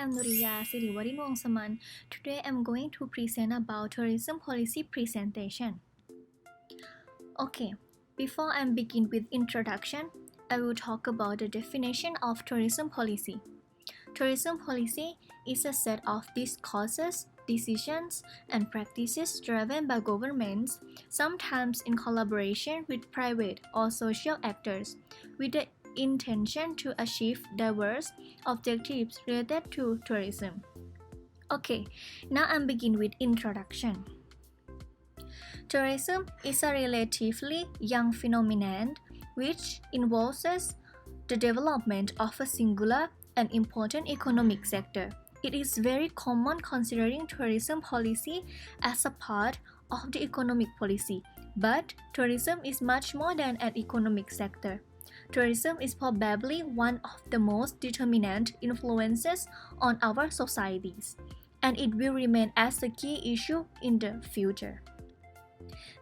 I'm Nuriya Siriwarinwongsaman. Today I'm going to present about tourism policy presentation. Okay, before I begin with introduction, I will talk about the definition of tourism policy. Tourism policy is a set of discourses, decisions, and practices driven by governments, sometimes in collaboration with private or social actors, with the intention to achieve diverse objectives related to tourism. Okay, now I'm begin with introduction. Tourism is a relatively young phenomenon which involves the development of a singular and important economic sector. It is very common considering tourism policy as a part of the economic policy, but tourism is much more than an economic sector. Tourism is probably one of the most determinant influences on our societies, and it will remain as a key issue in the future.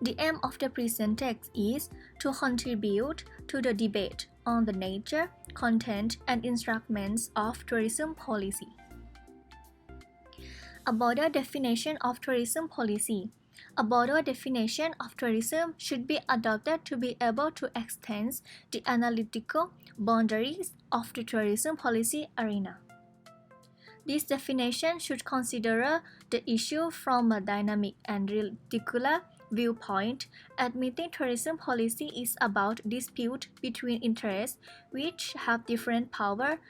The aim of the present text is to contribute to the debate on the nature, content, and instruments of tourism policy. About the definition of tourism policy. A broader definition of tourism should be adopted to be able to extend the analytical boundaries of the tourism policy arena. This definition should consider the issue from a dynamic and reticular viewpoint, admitting tourism policy is about dispute between interests which have different power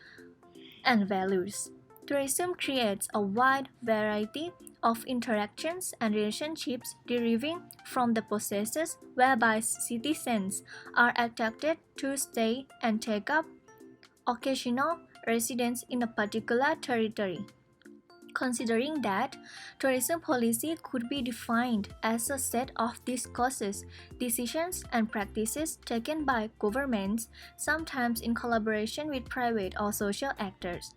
and values. Tourism creates a wide variety of interactions and relationships deriving from the processes whereby citizens are attracted to stay and take up occasional residence in a particular territory. Considering that, tourism policy could be defined as a set of discourses, decisions, and practices taken by governments, sometimes in collaboration with private or social actors.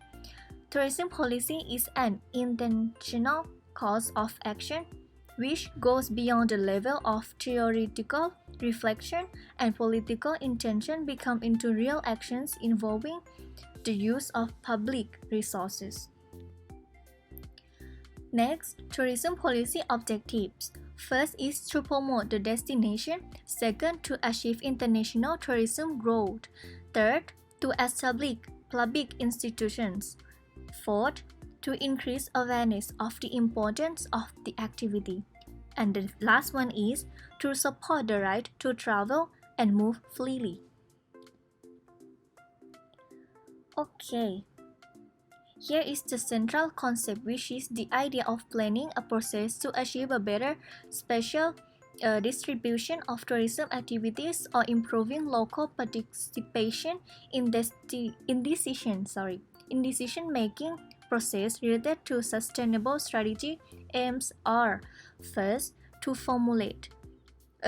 Tourism policy is an intentional course of action which goes beyond the level of theoretical reflection, and political intention become into real actions involving the use of public resources. Next, tourism policy objectives. First is to promote the destination. Second, to achieve international tourism growth. Third, to establish public institutions. Fourth, to increase awareness of the importance of the activity. And the last one is to support the right to travel and move freely. Okay. Here is the central concept, which is the idea of planning a process to achieve a better spatial distribution of tourism activities or improving local participation in decision-making process related to sustainable strategy. Aims are first to formulate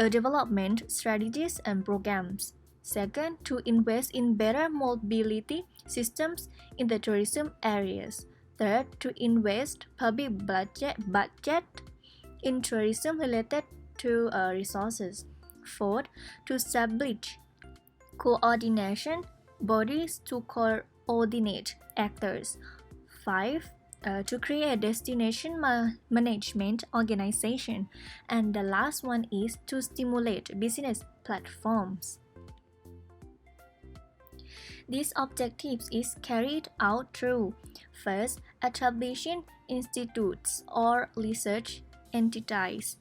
development strategies and programs. Second, to invest in better mobility systems in the tourism areas. Third, to invest public budget in tourism related to resources. Fourth, to establish coordination bodies to coordinate actors. 5. To create destination management organization. And the last one is to stimulate business platforms. These objectives is carried out through first, establishing institutes or research entities.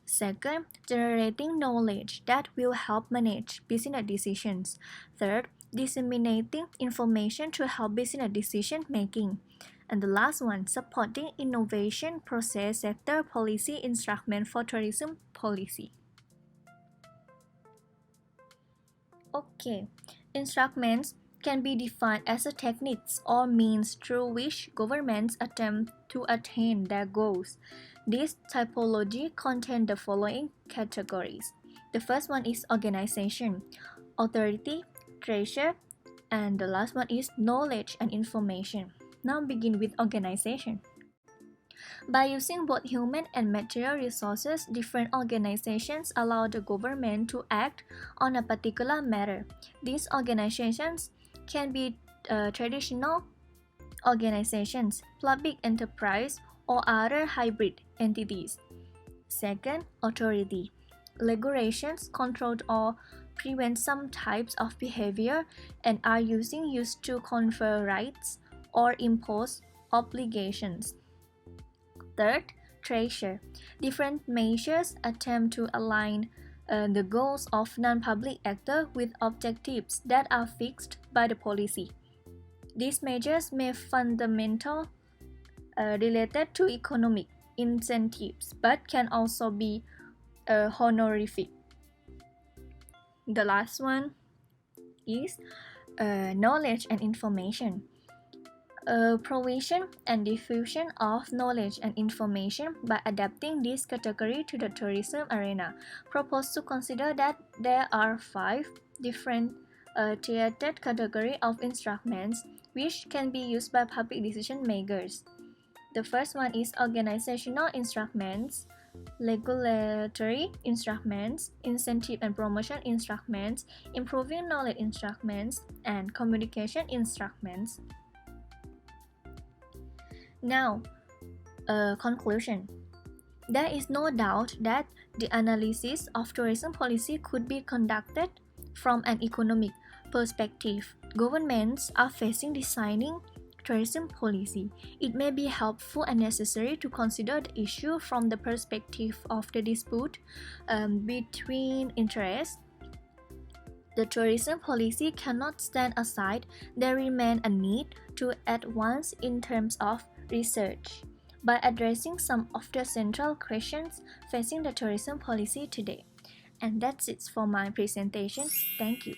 Second, generating knowledge that will help manage business decisions. Third, disseminating information to help business decision making. And the last one, supporting innovation process sector policy instrument for tourism policy. Okay, instruments can be defined as a techniques or means through which governments attempt to attain their goals. This typology contains the following categories. The first one is organization, authority, treasure, and the last one is knowledge and information. Now begin with organization. By using both human and material resources, different organizations allow the government to act on a particular matter. These organizations can be traditional organizations, public enterprise, or other hybrid entities. Second, authority. Regulations control or prevent some types of behavior and are used to confer rights or impose obligations. Third, treasure. Different measures attempt to align the goals of non-public actors with objectives that are fixed by the policy. These measures may fundamentally related to economic incentives but can also be honorific. The last one is knowledge and information. Provision and diffusion of knowledge and information by adapting this category to the tourism arena. Propose to consider that there are 5 different tiered categories of instruments which can be used by public decision makers. The first one is organizational instruments, regulatory instruments, incentive and promotion instruments, improving knowledge instruments, and communication instruments. Now, conclusion. There is no doubt that the analysis of tourism policy could be conducted from an economic perspective. Governments are facing designing tourism policy. It may be helpful and necessary to consider the issue from the perspective of the dispute between interests. The tourism policy cannot stand aside. There remains a need to advance in terms of research by addressing some of the central questions facing the tourism policy today. And that's it for my presentation. Thank you.